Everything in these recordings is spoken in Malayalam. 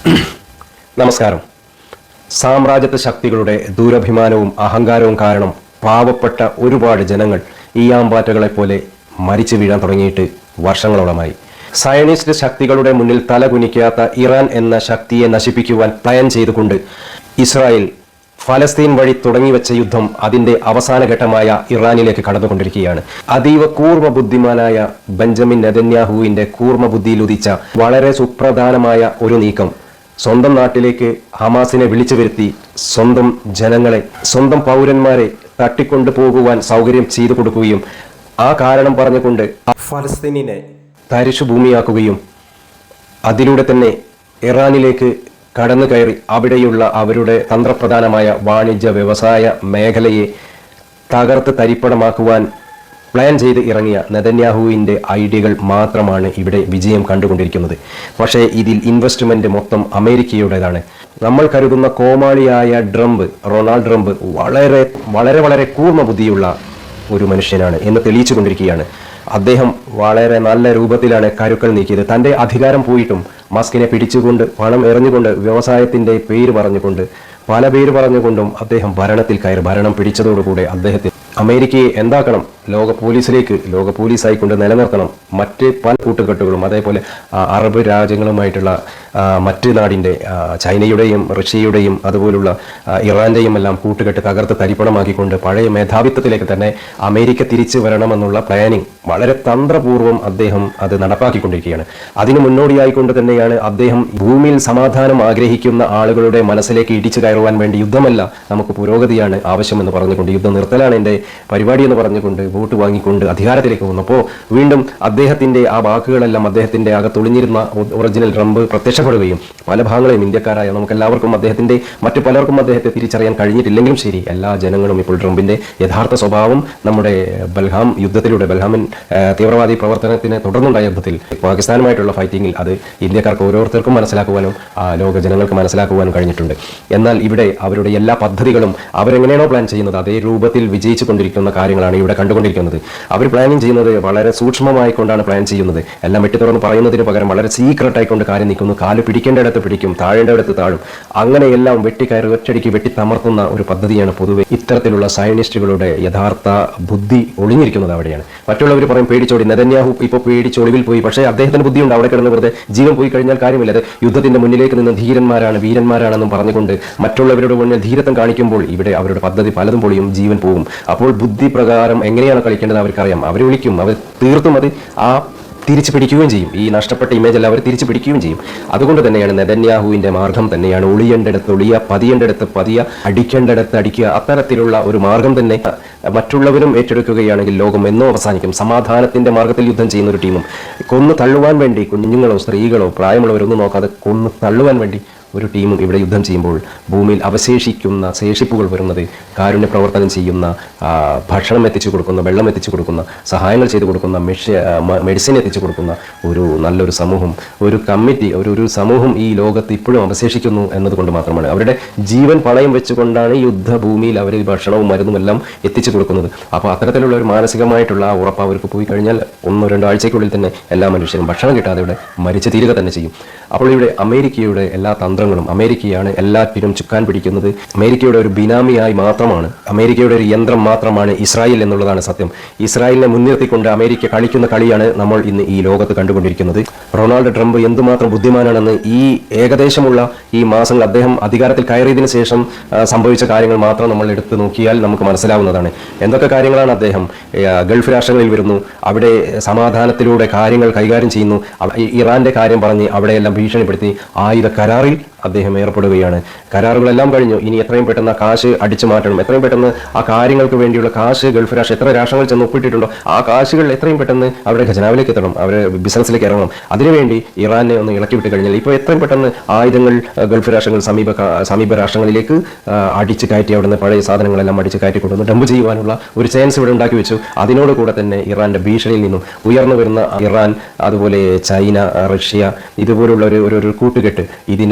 നമസ്കാരം. സാമ്രാജ്യത്വ ശക്തികളുടെ ദുരഭിമാനവും അഹങ്കാരവും കാരണം പാവപ്പെട്ട ഒരുപാട് ജനങ്ങൾ ഈയാമ്പാറ്റകളെ പോലെ മരിച്ചു വീഴാൻ തുടങ്ങിയിട്ട് വർഷങ്ങളോളമായി. സയനിസ്റ്റ് ശക്തികളുടെ മുന്നിൽ തലകുനിക്കാത്ത ഇറാൻ എന്ന ശക്തിയെ നശിപ്പിക്കുവാൻ പ്ലാൻ ചെയ്തുകൊണ്ട് ഇസ്രായേൽ ഫലസ്തീൻ വഴി തുടങ്ങിവെച്ച യുദ്ധം അതിന്റെ അവസാന ഘട്ടമായ ഇറാനിലേക്ക് കടന്നുകൊണ്ടിരിക്കുകയാണ്. അതീവ കൂർമ്മ ബുദ്ധിമാനായ ബെഞ്ചമിൻ നെതന്യാഹുവിന്റെ കൂർമ്മ ബുദ്ധിയിലുദിച്ച വളരെ സുപ്രധാനമായ ഒരു നീക്കം സ്വന്തം നാട്ടിലേക്ക് ഹമാസിനെ വിളിച്ചു വരുത്തി സ്വന്തം ജനങ്ങളെ, സ്വന്തം പൗരന്മാരെ തട്ടിക്കൊണ്ടു പോകുവാൻ സൗകര്യം ചെയ്തു കൊടുക്കുകയും ആ കാരണം പറഞ്ഞുകൊണ്ട് ഫലസ്തീനിനെ തരിശുഭൂമിയാക്കുകയും അതിലൂടെ തന്നെ ഇറാനിലേക്ക് കടന്നു കയറി അവിടെയുള്ള അവരുടെ തന്ത്രപ്രധാനമായ വാണിജ്യ വ്യവസായ മേഖലയെ തകർത്ത് തരിപ്പണമാക്കുവാൻ പ്ലാൻ ചെയ്ത് ഇറങ്ങിയ നെതന്യാഹുവിൻ്റെ ഐഡിയകൾ മാത്രമാണ് ഇവിടെ വിജയം കണ്ടുകൊണ്ടിരിക്കുന്നത്. പക്ഷേ ഇതിൽ ഇൻവെസ്റ്റ്മെന്റ് മൊത്തം അമേരിക്കയുടേതാണ്. നമ്മൾ കരുതുന്ന കോമാളിയായ റൊണാൾഡ് ട്രംപ് വളരെ വളരെ വളരെ കൂർമ്മ ബുദ്ധിയുള്ള ഒരു മനുഷ്യനാണ് എന്ന് തെളിയിച്ചു കൊണ്ടിരിക്കുകയാണ്. അദ്ദേഹം വളരെ നല്ല രൂപത്തിലാണ് കരുക്കൾ നീക്കിയത്. തൻ്റെ അധികാരം പോയിട്ടും മസ്കിനെ പിടിച്ചുകൊണ്ട് പണം എറിഞ്ഞുകൊണ്ട് വ്യവസായത്തിൻ്റെ പേര് പറഞ്ഞുകൊണ്ട് പല പേര് പറഞ്ഞുകൊണ്ടും അദ്ദേഹം ഭരണത്തിൽ കയറി. ഭരണം പിടിച്ചതോടുകൂടെ അദ്ദേഹത്തിന് അമേരിക്കയെ എന്താക്കണം, ലോക പോലീസായിക്കൊണ്ട് നിലനിർത്തണം. മറ്റ് പല കൂട്ടുകെട്ടുകളും അതേപോലെ അറബ് രാജ്യങ്ങളുമായിട്ടുള്ള മറ്റ് നാടിൻ്റെ ചൈനയുടെയും റഷ്യയുടെയും അതുപോലുള്ള ഇറാൻ്റെയും എല്ലാം കൂട്ടുകെട്ട് തകർത്ത് തരിപ്പണമാക്കിക്കൊണ്ട് പഴയ മേധാവിത്വത്തിലേക്ക് തന്നെ അമേരിക്ക തിരിച്ചു വരണമെന്നുള്ള പ്ലാനിങ് വളരെ തന്ത്രപൂർവ്വം അദ്ദേഹം അത് നടപ്പാക്കിക്കൊണ്ടിരിക്കുകയാണ്. അതിന് മുന്നോടിയായിക്കൊണ്ട് തന്നെയാണ് അദ്ദേഹം ഭൂമിയിൽ സമാധാനം ആഗ്രഹിക്കുന്ന ആളുകളുടെ മനസ്സിലേക്ക് ഇടിച്ചു കയറുവാൻ വേണ്ടി യുദ്ധമല്ല, നമുക്ക് പുരോഗതിയാണ് ആവശ്യമെന്ന് പറഞ്ഞുകൊണ്ട് യുദ്ധം നിർത്തലാണ് എൻ്റെ പരിപാടി എന്ന് പറഞ്ഞുകൊണ്ട് വോട്ട് വാങ്ങിക്കൊണ്ട് അധികാരത്തിലേക്ക് വന്നപ്പോൾ വീണ്ടും അദ്ദേഹത്തിൻ്റെ ആ വാക്കുകളെല്ലാം അദ്ദേഹത്തിൻ്റെ അകത്തൊളിഞ്ഞിരുന്ന ഒറിജിനൽ ട്രംപ് പ്രത്യക്ഷപ്പെടുകയും പല ഭാഗങ്ങളെയും ഇന്ത്യക്കാരായ നമുക്കെല്ലാവർക്കും മറ്റു പലർക്കും അദ്ദേഹത്തെ തിരിച്ചറിയാൻ കഴിഞ്ഞിട്ടില്ലെങ്കിലും ശരി, എല്ലാ ജനങ്ങളും ഇപ്പോൾ ട്രംപിൻ്റെ യഥാർത്ഥ സ്വഭാവം നമ്മുടെ ബൽഹാമിൻ തീവ്രവാദി പ്രവർത്തനത്തിന് തുടർന്നുണ്ടായ യുദ്ധത്തിൽ പാകിസ്ഥാനുമായിട്ടുള്ള ഫൈറ്റിങ്ങിൽ അത് ഇന്ത്യക്കാർക്ക് ഓരോരുത്തർക്കും മനസ്സിലാക്കുവാനും ലോക ജനങ്ങൾക്ക് മനസ്സിലാക്കുവാനും കഴിഞ്ഞിട്ടുണ്ട്. എന്നാൽ ഇവിടെ അവരുടെ എല്ലാ പദ്ധതികളും അവരെങ്ങനെയാണോ പ്ലാൻ ചെയ്യുന്നത് അതേ രൂപത്തിൽ വിജയിച്ചു കൊണ്ടിരിക്കുന്ന കാര്യങ്ങളാണ് ഇവിടെ കണ്ടുകൊണ്ടിരിക്കുന്നത്. അവർ പ്ലാനിങ് ചെയ്യുന്നത് വളരെ സൂക്ഷ്മമായിക്കൊണ്ടാണ് പ്ലാൻ ചെയ്യുന്നത്. എല്ലാം വെട്ടി തുറന്ന് പറയുന്നതിന് പകരം വളരെ സീക്രട്ട് ആയിക്കൊണ്ട് കാര്യം നിൽക്കുന്നു. കാല് പിടിക്കേണ്ടയിടത്ത് പിടിക്കും, താഴേണ്ടയിടത്ത് താഴും. അങ്ങനെയെല്ലാം വെട്ടിക്കയറി ഒറ്റടിക്ക് വെട്ടിത്തമർത്തുന്ന ഒരു പദ്ധതിയാണ് പൊതുവെ ഇത്തരത്തിലുള്ള സയനിസ്റ്റുകളുടെ യഥാർത്ഥ ബുദ്ധി ഒളിഞ്ഞിരിക്കുന്നത് അവിടെയാണ്. മറ്റുള്ളവർ പറയും പേടിച്ചോടി, നെതന്യാഹു ഇപ്പോൾ പേടിച്ചൊളിവിൽ പോയി. പക്ഷേ അദ്ദേഹത്തിന് ബുദ്ധിയുണ്ട്. അവിടെ കിടന്ന് വെറുതെ ജീവൻ പോയി കഴിഞ്ഞാൽ കാര്യമില്ല. അത് യുദ്ധത്തിന്റെ മുന്നിലേക്ക് നിന്ന് വീരന്മാരാണെന്നും പറഞ്ഞുകൊണ്ട് മറ്റുള്ളവരുടെ മുന്നിൽ ധീരത്വം കാണിക്കുമ്പോൾ ഇവിടെ അവരുടെ പദ്ധതി പലതും പൊളിയും, ജീവൻ പോകും. അപ്പോൾ ബുദ്ധി പ്രകാരം എങ്ങനെയാണ് കളിക്കേണ്ടത് അവർക്കറിയാം. അവർ വിളിക്കും, അവർ തീർത്തും അത് തിരിച്ചു പിടിക്കുകയും ചെയ്യും. ഈ നഷ്ടപ്പെട്ട ഇമേജ് എല്ലാം അവർ തിരിച്ചു പിടിക്കുകയും ചെയ്യും. അതുകൊണ്ട് തന്നെയാണ് നെതന്യാഹുവിൻ്റെ മാർഗം തന്നെയാണ് ഒളിയേണ്ടടുത്ത് ഒളിയുക, പതിയേണ്ടടുത്ത് പതിയുക, അടിക്കേണ്ടടുത്ത് അടിക്കുക. അത്തരത്തിലുള്ള ഒരു മാർഗം തന്നെ മറ്റുള്ളവരും ഏറ്റെടുക്കുകയാണെങ്കിൽ ലോകം എന്നോ അവസാനിക്കും. സമാധാനത്തിൻ്റെ മാർഗത്തിൽ യുദ്ധം ചെയ്യുന്ന ഒരു ടീമും കൊന്നു തള്ളുവാൻ വേണ്ടി കുഞ്ഞുങ്ങളോ സ്ത്രീകളോ പ്രായമുള്ളവരൊന്നും നോക്കാതെ കൊന്നു തള്ളുവാൻ വേണ്ടി ഒരു ടീമും ഇവിടെ യുദ്ധം ചെയ്യുമ്പോൾ ഭൂമിയിൽ അവശേഷിക്കുന്ന ശേഷിപ്പുകൾ വരുന്നത് കാരുണ്യ പ്രവർത്തനം ചെയ്യുന്ന, ഭക്ഷണം എത്തിച്ചു കൊടുക്കുന്ന, വെള്ളം എത്തിച്ചു കൊടുക്കുന്ന, സഹായങ്ങൾ ചെയ്തു കൊടുക്കുന്ന, മെഡിസിൻ എത്തിച്ചു കൊടുക്കുന്ന നല്ലൊരു സമൂഹം, ഒരു കമ്മിറ്റി, ഒരു സമൂഹം ഈ ലോകത്ത് ഇപ്പോഴും അവശേഷിക്കുന്നു എന്നതുകൊണ്ട് മാത്രമാണ്. അവരുടെ ജീവൻ പണയം വെച്ചുകൊണ്ടാണ് യുദ്ധഭൂമിയിൽ അവർ ഭക്ഷണവും മരുന്നും എല്ലാം എത്തിച്ചു കൊടുക്കുന്നത്. അപ്പോൾ അത്തരത്തിലുള്ള ഒരു മാനസികമായിട്ടുള്ള ഉറപ്പ് അവർക്ക് പോയി കഴിഞ്ഞാൽ 1-2 ആഴ്ചയ്ക്കുള്ളിൽ തന്നെ എല്ലാ മനുഷ്യരും ഭക്ഷണം കിട്ടാതെ ഇവിടെ മരിച്ചു തീരുക തന്നെ ചെയ്യും. അപ്പോൾ ഇവിടെ അമേരിക്കയുടെ എല്ലാ തന്ത്രങ്ങളും, അമേരിക്കയാണ് എല്ലാറ്റിനും ചുക്കാൻ പിടിക്കുന്നത്. അമേരിക്കയുടെ ഒരു ബിനാമിയായി മാത്രമാണ്, അമേരിക്കയുടെ ഒരു യന്ത്രം മാത്രമാണ് ഇസ്രായേൽ എന്നുള്ളതാണ് സത്യം. ഇസ്രായേലിനെ മുൻനിർത്തിക്കൊണ്ട് അമേരിക്ക കളിക്കുന്ന കളിയാണ് നമ്മൾ ഇന്ന് ഈ ലോകത്ത് കണ്ടുകൊണ്ടിരിക്കുന്നത്. റൊണാൾഡ് ട്രംപ് എന്തുമാത്രം ബുദ്ധിമാനാണെന്ന് ഈ ഏകദേശമുള്ള ഈ മാസങ്ങൾ അദ്ദേഹം അധികാരത്തിൽ കയറിയതിനു ശേഷം സംഭവിച്ച കാര്യങ്ങൾ മാത്രം നമ്മൾ എടുത്തു നോക്കിയാൽ നമുക്ക് മനസ്സിലാവുന്നതാണ്. എന്തൊക്കെ കാര്യങ്ങളാണ് അദ്ദേഹം ഗൾഫ് രാഷ്ട്രങ്ങളിൽ വരുന്നു, അവിടെ സമാധാനത്തിലൂടെ കാര്യങ്ങൾ കൈകാര്യം ചെയ്യുന്നു. ഇറാന്റെ കാര്യം പറഞ്ഞ് അവിടെയെല്ലാം ഭീഷണിപ്പെടുത്തി ആയുധ കരാറിൽ അദ്ദേഹം ഏർപ്പെടുകയാണ്. കരാറുകളെല്ലാം കഴിഞ്ഞു. ഇനി എത്രയും പെട്ടെന്ന് ആ കാശ് അടിച്ചു മാറ്റണം. എത്രയും പെട്ടെന്ന് ആ കാര്യങ്ങൾക്ക് വേണ്ടിയുള്ള കാശ് ഗൾഫ് എത്ര രാഷ്ട്രങ്ങൾ ചെന്ന് ഒപ്പിട്ടിട്ടുണ്ടോ ആ കാശുകൾ എത്രയും പെട്ടെന്ന് അവരുടെ ഖജനാവിലേക്ക് എത്തണം, അവരുടെ ബിസിനസ്സിലേക്ക് ഇറങ്ങണം. അതിനുവേണ്ടി ഇറാനെ ഒന്ന് ഇളക്കി വിട്ട് കഴിഞ്ഞാൽ ഇപ്പോൾ എത്രയും പെട്ടെന്ന് ആയുധങ്ങൾ ഗൾഫ് രാഷ്ട്രങ്ങൾ സമീപ രാഷ്ട്രങ്ങളിലേക്ക് അടിച്ചു കയറ്റി അവിടുന്ന് പഴയ സാധനങ്ങളെല്ലാം അടിച്ചു കയറ്റി കൊണ്ടുവന്ന് ഡംപ് ചെയ്യുവാനുള്ള ഒരു ചാൻസ് ഇവിടെ ഉണ്ടാക്കി വെച്ചു. അതിനോട് കൂടെ തന്നെ ഇറാന്റെ ഭീഷണിയിൽ നിന്നും ഉയർന്നു വരുന്ന ഇറാൻ, അതുപോലെ ചൈന, റഷ്യ, ഇതുപോലുള്ള ഒരു കൂട്ടുകെട്ട്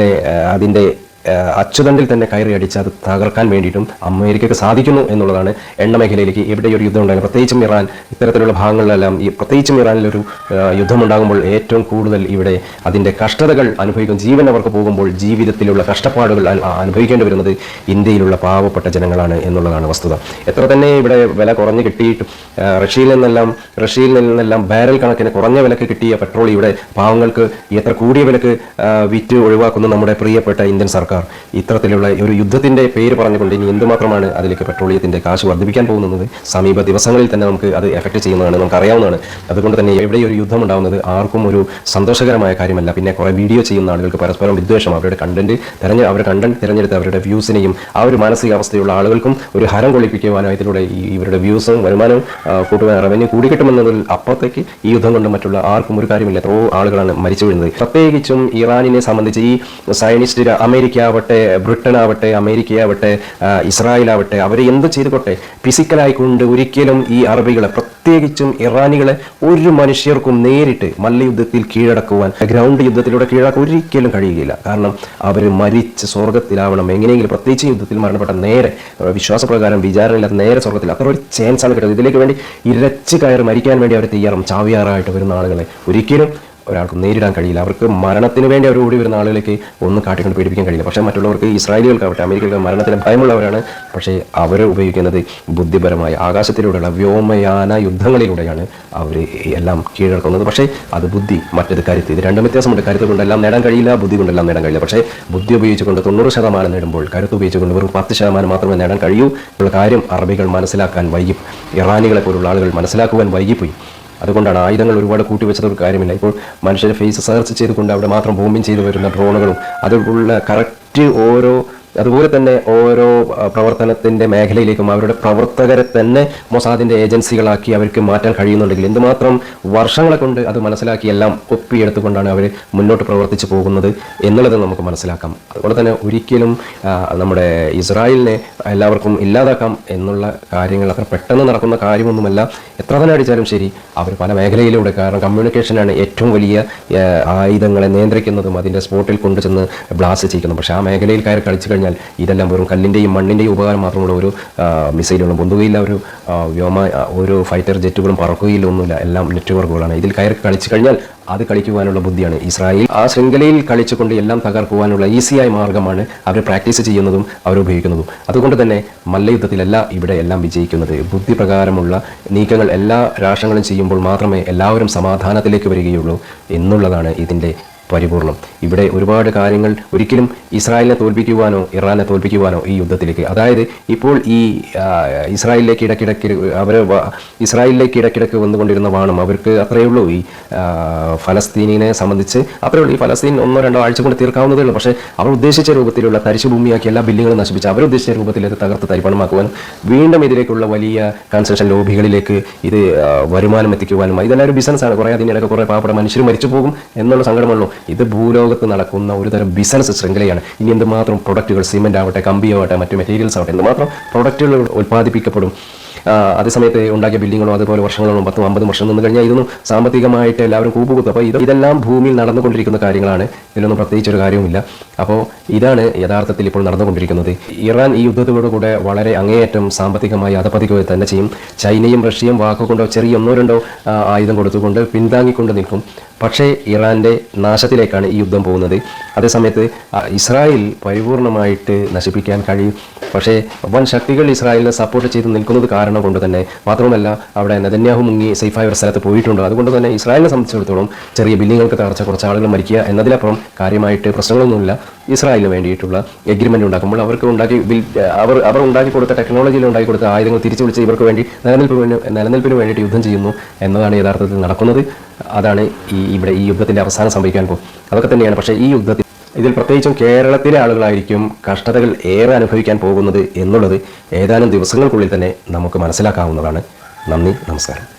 അതിൻ്റെ അച്ചുതണ്ടിൽ തന്നെ കയറി അടിച്ച് അത് തകർക്കാൻ വേണ്ടിയിട്ടും അമേരിക്കയ്ക്ക് സാധിക്കുന്നു എന്നുള്ളതാണ്. എണ്ണ മേഖലയിലേക്ക് എവിടെ ഒരു യുദ്ധം ഉണ്ടാകും, പ്രത്യേകിച്ചും ഇറാൻ ഇത്തരത്തിലുള്ള ഭാഗങ്ങളിലെല്ലാം പ്രത്യേകിച്ചും ഇറാനിലൊരു യുദ്ധമുണ്ടാകുമ്പോൾ ഏറ്റവും കൂടുതൽ ഇവിടെ അതിൻ്റെ കഷ്ടതകൾ അനുഭവിക്കും. ജീവൻ അവർക്ക് പോകുമ്പോൾ ജീവിതത്തിലുള്ള കഷ്ടപ്പാടുകൾ അനുഭവിക്കേണ്ടി വരുന്നത് ഇന്ത്യയിലുള്ള പാവപ്പെട്ട ജനങ്ങളാണ് എന്നുള്ളതാണ് വസ്തുത. എത്ര തന്നെ ഇവിടെ വില കുറഞ്ഞ് കിട്ടിയിട്ടും റഷ്യയിൽ നിന്നെല്ലാം ബാരൽ കണക്കിന് കുറഞ്ഞ വിലക്ക് കിട്ടിയ പെട്രോൾ ഇവിടെ പാവങ്ങൾക്ക് എത്ര കൂടിയ വിലക്ക് വിറ്റ് ഒഴിവാക്കുന്ന നമ്മുടെ പ്രിയപ്പെട്ട ഇന്ത്യൻ സർക്കാർ ഇത്തരത്തിലുള്ള ഒരു യുദ്ധത്തിന്റെ പേര് പറഞ്ഞുകൊണ്ട് ഇനി എന്തുമാത്രമാണ് അതിലേക്ക് പെട്രോളിയത്തിന്റെ കാശ് വർദ്ധിപ്പിക്കാൻ പോകുന്നത്. സമീപ ദിവസങ്ങളിൽ തന്നെ നമുക്ക് അത് എഫക്ട് ചെയ്യുന്നതാണ്, നമുക്ക് അറിയാവുന്നതാണ്. അതുകൊണ്ട് തന്നെ എവിടെ ഒരു യുദ്ധം ഉണ്ടാകുന്നത് ആർക്കും ഒരു സന്തോഷകരമായ കാര്യമല്ല. പിന്നെ കുറെ വീഡിയോ ചെയ്യുന്ന ആളുകൾക്ക് പരസ്പരം വിദ്വേഷം, അവരുടെ കണ്ടന്റ് തിരഞ്ഞെടുത്ത് അവരുടെ വ്യൂസിനെയും ആ ഒരു മാനസികാവസ്ഥയുള്ള ആളുകൾക്കും ഒരു ഹരം കൊള്ളിപ്പിക്കുവാനോ ഇതിലൂടെ ഇവരുടെ വ്യൂസും വരുമാനവും കൂട്ടുവാൻ റവന്യൂ കൂടി കിട്ടുമെന്നതിൽ അപ്പുറത്തേക്ക് ഈ യുദ്ധം കൊണ്ട് മറ്റുള്ള ആർക്കും ഒരു കാര്യമില്ല. എത്രയോ ആളുകളാണ് മരിച്ചു വീഴുന്നത്. പ്രത്യേകിച്ചും ഇറാനിനെ സംബന്ധിച്ച് ഈ സയനിസ്റ്റ് അമേരിക്ക ആവട്ടെ, ബ്രിട്ടൻ ആവട്ടെ, അമേരിക്കയാവട്ടെ, ഇസ്രായേലാവട്ടെ, അവരെ എന്ത് ചെയ്തുകൊട്ടെ ഫിസിക്കലായിക്കൊണ്ട് ഒരിക്കലും ഈ അറബികളെ പ്രത്യേകിച്ചും ഇറാനികളെ ഒരു മനുഷ്യർക്കും നേരിട്ട് മല്ലയുദ്ധത്തിൽ കീഴടക്കുവാൻ, ഗ്രൗണ്ട് യുദ്ധത്തിലൂടെ കീഴടക്കാൻ ഒരിക്കലും കഴിയുകയില്ല. കാരണം അവർ മരിച്ച് സ്വർഗത്തിലാവണം എങ്ങനെയെങ്കിലും, പ്രത്യേകിച്ച് യുദ്ധത്തിൽ മരണപ്പെട്ട നേരെ വിശ്വാസപ്രകാരം വിചാരണയില്ലാത്ത നേരെ സ്വർഗത്തിൽ അത്ര ഒരു ചാൻസാണ് കിട്ടുന്നത്. ഇതിലേക്ക് വേണ്ടി ഇരച്ച് കയറി മരിക്കാൻ വേണ്ടി അവർ ചാവിയാറായിട്ട് വരുന്ന ആളുകളെ ഒരിക്കലും ഒരാൾക്ക് നേരിടാൻ കഴിയില്ല. അവർക്ക് മരണത്തിന് വേണ്ടി അവർ ഓടി വരുന്ന ആളുകളേക്ക് ഒന്നും കാട്ടിക്കൊണ്ട് പേടിപ്പിക്കാൻ കഴിയില്ല. പക്ഷേ മറ്റുള്ളവർക്ക് ഇസ്രായേലികൾക്കാവട്ടെ അമേരിക്കകൾക്ക് മരണത്തിന് ഭയമുള്ളവരാണ്. പക്ഷേ അവർ ഉപയോഗിക്കുന്നത് ബുദ്ധിപരമായ ആകാശത്തിലൂടെയുള്ള വ്യോമയാന യുദ്ധങ്ങളിലൂടെയാണ് അവർ എല്ലാം കീഴടക്കുന്നത്. പക്ഷേ അത് ബുദ്ധി, മറ്റത് കരുത്ത്. ഇത് രണ്ടും വ്യത്യാസമുണ്ട്. കരുത്ത് കൊണ്ടെല്ലാം നേടാൻ കഴിയില്ല, ബുദ്ധി കൊണ്ടെല്ലാം നേടാൻ കഴിയില്ല. പക്ഷേ ബുദ്ധി ഉപയോഗിച്ചുകൊണ്ട് 90% നേടുമ്പോൾ കരുത്ത് ഉപയോഗിച്ചുകൊണ്ട് വെറും 10% മാത്രമേ നേടാൻ കഴിയൂ എന്നുള്ള കാര്യം അറബികൾ മനസ്സിലാക്കാൻ വൈകി, ഇറാനികളെ പോലുള്ള ആളുകൾ മനസ്സിലാക്കുവാൻ വൈകിപ്പോയി. അതുകൊണ്ടാണ് ആയുധങ്ങൾ ഒരുപാട് കൂട്ടിവെച്ചത് ഒരു കാര്യമില്ല. ഇപ്പോൾ മനുഷ്യരെ ഫേസ് സെർച്ച് ചെയ്തുകൊണ്ട് അവിടെ മാത്രം ബോംബിങ് ചെയ്തു വരുന്ന ഡ്രോണുകളും അതുപോലുള്ള കറക്റ്റ് അതുപോലെ തന്നെ ഓരോ പ്രവർത്തനത്തിൻ്റെ മേഖലയിലേക്കും അവരുടെ പ്രവർത്തകരെ തന്നെ മൊസാദിൻ്റെ ഏജൻസികളാക്കി അവർക്ക് മാറ്റാൻ കഴിയുന്നുണ്ടെങ്കിൽ എന്തുമാത്രം വർഷങ്ങളെ കൊണ്ട് അത് മനസ്സിലാക്കി എല്ലാം ഒപ്പിയെടുത്തുകൊണ്ടാണ് അവർ മുന്നോട്ട് പ്രവർത്തിച്ചു പോകുന്നത് എന്നുള്ളത് നമുക്ക് മനസ്സിലാക്കാം. അതുപോലെ തന്നെ ഒരിക്കലും നമ്മുടെ ഇസ്രായേലിനെ എല്ലാവർക്കും ഇല്ലാതാക്കാം എന്നുള്ള കാര്യങ്ങൾ അത്ര പെട്ടെന്ന് നടക്കുന്ന കാര്യമൊന്നുമല്ല. എത്ര തന്നെ അടിച്ചാലും ശരി, അവർ പല മേഖലയിലൂടെ, കാരണം കമ്മ്യൂണിക്കേഷനാണ് ഏറ്റവും വലിയ ആയുധങ്ങളെ നിയന്ത്രിക്കുന്നതും അതിൻ്റെ സ്പോട്ടിൽ കൊണ്ടുചെന്ന് ബ്ലാസ്റ്റ് ചെയ്യുന്നതും. പക്ഷേ ആ മേഖലയിൽ കയറി കളിച്ചു കഴിഞ്ഞാൽ ഇതെല്ലാം വെറും കല്ലിൻ്റെയും മണ്ണിൻ്റെയും ഉപകാരം മാത്രമുള്ള ഒരു മിസൈലുകളും പൊന്തുകയില്ല, ഒരു ഫൈറ്റർ ജെറ്റുകളും പറക്കുകയില്ല, ഒന്നുമില്ല. എല്ലാം നെറ്റ്വർക്കുകളാണ്. ഇതിൽ കയറി കളിച്ചു കഴിഞ്ഞാൽ അത് കളിക്കുവാനുള്ള ബുദ്ധിയാണ് ഇസ്രായേൽ. ആ ശൃംഖലയിൽ കളിച്ചുകൊണ്ട് എല്ലാം തകർക്കുവാനുള്ള ഈസിയായ മാർഗ്ഗമാണ് അവർ പ്രാക്ടീസ് ചെയ്യുന്നതും അവർ ഉപയോഗിക്കുന്നതും. അതുകൊണ്ട് തന്നെ മല്ലയുദ്ധത്തിലല്ല ഇവിടെ എല്ലാം വിജയിക്കുന്നത്. ബുദ്ധിപ്രകാരമുള്ള നീക്കങ്ങൾ എല്ലാ രാഷ്ട്രങ്ങളും ചെയ്യുമ്പോൾ മാത്രമേ എല്ലാവരും സമാധാനത്തിലേക്ക് വരികയുള്ളൂ എന്നുള്ളതാണ് ഇതിൻ്റെ പരിപൂർണം. ഇവിടെ ഒരുപാട് കാര്യങ്ങൾ ഒരിക്കലും ഇസ്രായേലിനെ തോൽപ്പിക്കുവാനോ ഇറാനെ തോൽപ്പിക്കുവാനോ ഈ യുദ്ധത്തിലേക്ക്, അതായത് ഇപ്പോൾ ഈ ഇസ്രായേലിലേക്ക് ഇടയ്ക്കിടയ്ക്ക് വന്നുകൊണ്ടിരുന്ന വാണം അവർക്ക് അത്രയേ ഉള്ളൂ. ഈ ഫലസ്തീനിനെ സംബന്ധിച്ച് അത്രയേ ഉള്ളൂ. ഈ ഫലസ്തീൻ 1-2 ആഴ്ച കൊണ്ട് തീർക്കാവുന്നതേ ഉള്ളൂ. പക്ഷേ അവർ ഉദ്ദേശിച്ച രൂപത്തിലുള്ള തരിശു ഭൂമിയാക്കി എല്ലാ ബില്ലുകളും നശിപ്പിച്ച് അവർ ഉദ്ദേശിച്ച രൂപത്തിൽ ഇത് തകർത്ത് തരിപ്പണമാക്കുവാനും വീണ്ടും ഇതിലേക്കുള്ള വലിയ കൺസെഷൻ ലോബികളിലേക്ക് ഇത് വരുമാനം എത്തിക്കുവാനും, ഇതെല്ലാം ഒരു ബിസിനസ്സാണ്. കുറേ അതിനിടയ്ക്ക് കുറേ പാവപ്പെട്ട മനുഷ്യർ മരിച്ചു പോകും എന്നുള്ള സങ്കടമുള്ളൂ. ഇത് ഭൂലോകത്ത് നടക്കുന്ന ഒരു തരം ബിസിനസ് ശൃംഖലയാണ്. ഇനി എന്തുമാത്രം പ്രൊഡക്റ്റുകൾ, സിമെൻ്റ് ആവട്ടെ, കമ്പിയാവട്ടെ, മറ്റു മെറ്റീരിയൽസ് ആവട്ടെ, എന്തുമാത്രം പ്രൊഡക്റ്റുകൾ ഉൽപ്പാദിപ്പിക്കപ്പെടും. അതേസമയത്ത് ഉണ്ടാക്കിയ ബിൽഡിങ്ങുകളോ അതുപോലെ വർഷങ്ങളോ 10-50 വർഷം നിന്ന് കഴിഞ്ഞാൽ ഇതൊന്നും സാമ്പത്തികമായിട്ട് എല്ലാവരും കൂപ്പുകുത്തും. അപ്പോൾ ഇതെല്ലാം ഭൂമിയിൽ നടന്നുകൊണ്ടിരിക്കുന്ന കാര്യങ്ങളാണ്. ഇതിലൊന്നും പ്രത്യേകിച്ചൊരു കാര്യവുമില്ല. അപ്പോൾ ഇതാണ് യഥാർത്ഥത്തിൽ ഇപ്പോൾ നടന്നുകൊണ്ടിരിക്കുന്നത്. ഇറാൻ ഈ യുദ്ധത്തോടുകൂടെ വളരെ അങ്ങേയറ്റം സാമ്പത്തികമായി അധപതിക്കുക തന്നെ ചെയ്യും. ചൈനയും റഷ്യയും വാക്കുകൊണ്ടോ ചെറിയ 1-2 ആയുധം കൊടുത്തുകൊണ്ട് പിന്താങ്ങിക്കൊണ്ട് നിൽക്കും. പക്ഷേ ഇറാൻ്റെ നാശത്തിലേക്കാണ് ഈ യുദ്ധം പോകുന്നത്. അതേസമയത്ത് ഇസ്രായേൽ പരിപൂർണമായിട്ട് നശിപ്പിക്കാൻ കഴിയും. പക്ഷേ വൻ ശക്തികൾ ഇസ്രായേലിനെ സപ്പോർട്ട് ചെയ്ത് നിൽക്കുന്നത് കാരണം കൊണ്ട് തന്നെ, മാത്രമല്ല അവിടെ നെതന്യാഹു മുങ്ങി സേഫായ ഒരു സ്ഥലത്ത് പോയിട്ടുണ്ട്. അതുകൊണ്ട് തന്നെ ഇസ്രായേലിനെ സംബന്ധിച്ചിടത്തോളം ചെറിയ ബില്ലിങ്ങൾക്ക് തകർച്ച, കുറച്ച് ആളുകൾ മരിക്കുക എന്നതിലപ്പുറം കാര്യമായിട്ട് പ്രശ്നങ്ങളൊന്നുമില്ല. ഇസ്രായേലിന് വേണ്ടിയിട്ടുള്ള എഗ്രിമെൻ്റ് ഉണ്ടാക്കുമ്പോൾ അവർക്ക് അവർ ഉണ്ടാക്കി കൊടുത്ത ടെക്നോളജിയിൽ ഉണ്ടാക്കി കൊടുത്ത ആയുധങ്ങൾ തിരിച്ചു വിളിച്ച് ഇവർക്ക് വേണ്ടി നിലനിൽപ്പിന് വേണ്ടിയിട്ട് യുദ്ധം ചെയ്യുന്നു എന്നതാണ് യഥാർത്ഥത്തിൽ നടക്കുന്നത്. അതാണ് ഇവിടെ ഈ യുദ്ധത്തിൻ്റെ അവസാനം സംഭവിക്കാൻ പോകും. അതൊക്കെ തന്നെയാണ്. പക്ഷേ ഈ യുദ്ധത്തിൽ ഇതിൽ പ്രത്യേകിച്ചും കേരളത്തിലെ ആളുകളായിരിക്കും കഷ്ടതകൾ ഏറെ അനുഭവിക്കാൻ പോകുന്നത് എന്നുള്ളത് ഏതാനും ദിവസങ്ങൾക്കുള്ളിൽ തന്നെ നമുക്ക് മനസ്സിലാക്കാവുന്നതാണ്. നന്ദി, നമസ്കാരം.